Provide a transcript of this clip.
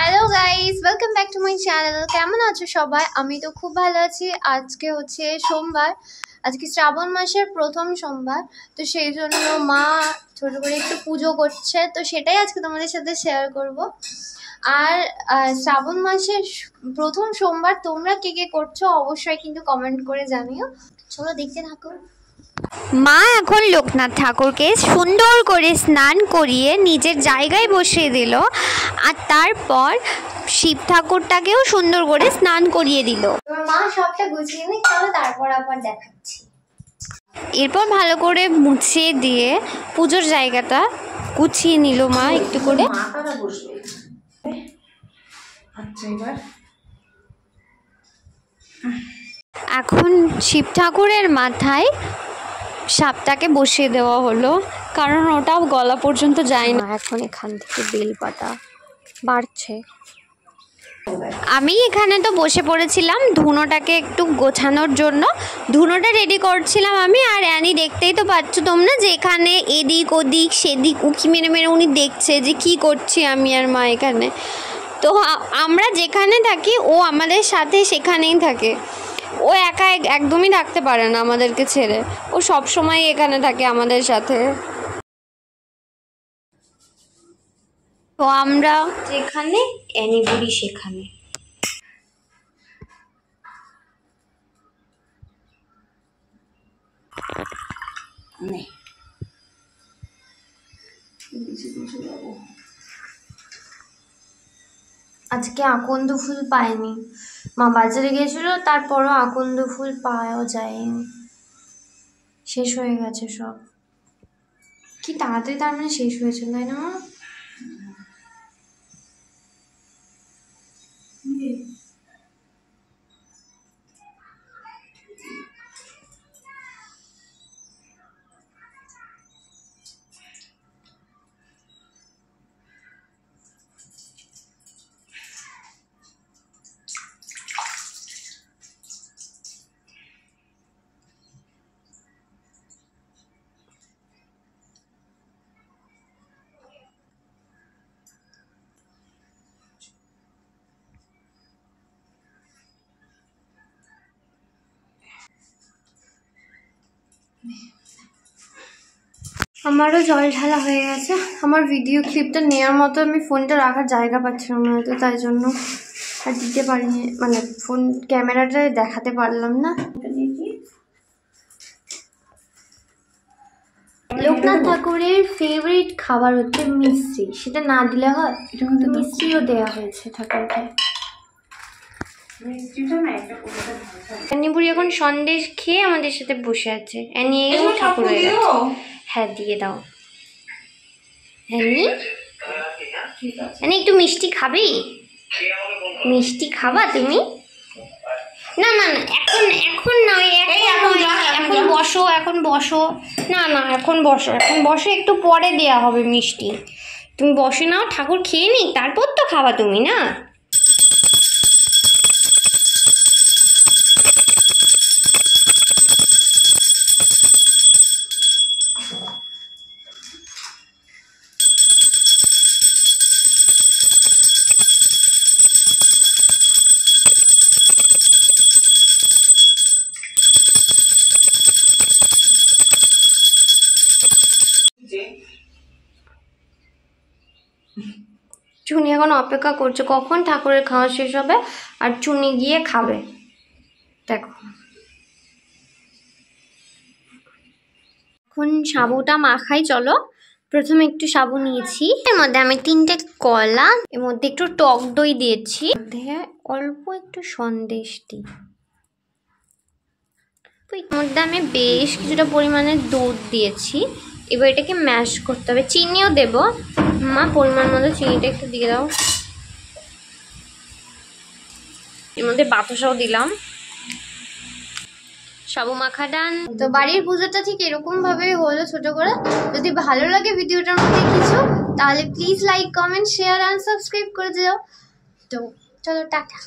Hello guys, welcome back to my channel. কেমন আছো সবাই? আমি তো খুব ভালো আছি। আজকে হচ্ছে সোমবার, আজকে শ্রাবণ মাসের প্রথম সোমবার। তো সেই জন্য মা ছোট করে একটু পুজো করছে, তো সেটাই আজকে তোমাদের সাথে শেয়ার করব। আর শ্রাবণ মাসের প্রথম সোমবার তোমরা কে কে করছো অবশ্যই কিন্তু কমেন্ট করে জানিও। চলো দেখতে থাকো। মা এখন লোকনাথ ঠাকুরকে সুন্দর করে স্নান করিয়ে নিজের জায়গায় বসিয়ে দিল, আর তারপর শিব ঠাকুরটাকেও সুন্দর করে স্নান করিয়ে দিল। মা সবটা গুছিয়ে নিই, চলো তারপর আবার দেখাচ্ছি। এরপর ভালো করে মুছিয়ে দিয়ে পুজোর জায়গাটা গুছিয়ে নিল মা একটু করে। এখন শিব ঠাকুরের মাথায় সাপটাকে বসিয়ে দেওয়া হলো, কারণ ওটাও গলা পর্যন্ত যায় না। এখন এখান থেকে বেলপাতা বাড়ছে। আমি এখানে তো বসে পড়েছিলাম ধুনোটাকে একটু গোছানোর জন্য। ধুনোটা রেডি করছিলাম আমি, আর অ্যানি দেখতেই তো পাচ্ছ তোমরা যে এখানে এদিক ওদিক সেদিক উঁকি মেরে মেরে উনি দেখছে যে কি করছি আমি আর মা এখানে। তো আমরা যেখানে থাকি ও আমাদের সাথে সেখানেই থাকে। ও একা একদমই থাকতে পারে না আমাদেরকে ছেড়ে, ও সব সময় এখানে থাকে আমাদের সাথে। তো আমরা যেখানে অ্যানি বুড়ি সেখানে। আজকে আকন্দ ফুল পাইনি, মা বাজারে গিয়েছিল, তারপরও আকন্দ ফুল পাওয়া যায়নি, শেষ হয়ে গেছে সব। কি তাড়াতাড়ি তার মানে শেষ হয়েছে, তাই না? আমারও জল ঢালা হয়ে গেছে। আমার ভিডিও ক্লিপটা নেওয়ার মতো আমি ফোনটা রাখার জায়গা পাচ্ছিলাম না, তো তাই জন্য আর দিতে পারিনি, মানে ফোন ক্যামেরাটা দেখাতে পারলাম না। লোকনাথ ঠাকুরের ফেভারিট খাবার হচ্ছে মিষ্টি, সেটা না দিলে হয়? তো মিষ্টিও দেওয়া হয়েছে ঠাকুরকে। অ্যানি বুড়ি এখন সন্দেশ খেয়ে আমাদের সাথে বসে আছে। অ্যানি ঠাকুর হয়ে গেছে। হ্যাঁ দিয়ে দাও। অ্যানি অ্যানি একটু মিষ্টি খাবি? মিষ্টি খাবা তুমি? না না না, এখন এখন নয়, এখন বসো, এখন বসো। না না এখন বসো, এখন বসো, একটু পরে দেয়া হবে মিষ্টি। তুমি বসে নাও, ঠাকুর খেয়ে নি, তারপর তো খাবা তুমি না। চুনি এখন অপেক্ষা করছে কখন ঠাকুরের খাওয়া শেষ হবে আর চুনি গিয়ে খাবে। দেখো এখন সাবুটা মাখাই। চলো প্রথমে একটু সাবু নিয়েছি, এর মধ্যে আমি 3টে কলা, এর মধ্যে একটু টক দই দিয়েছি, অল্প একটু সন্দেশ দিই, এর মধ্যে আমি বেশ কিছুটা পরিমাণে দুধ দিয়েছি। এবার এটাকে ম্যাশ করতে হবে। চিনিও দেব, মা পরিমাণ মতো চিনিটা একটু দিয়ে দাও। এর মধ্যে বাতাসাও দিলাম। সাবু মাখা ডান। তো বাড়ির পুজোটা ঠিক এরকম ভাবে হলো ছোট করে। যদি ভালো লাগে ভিডিওটার মধ্যে কিছু, তাহলে please like comment share and subscribe করে দিও। তো চলো টাটা।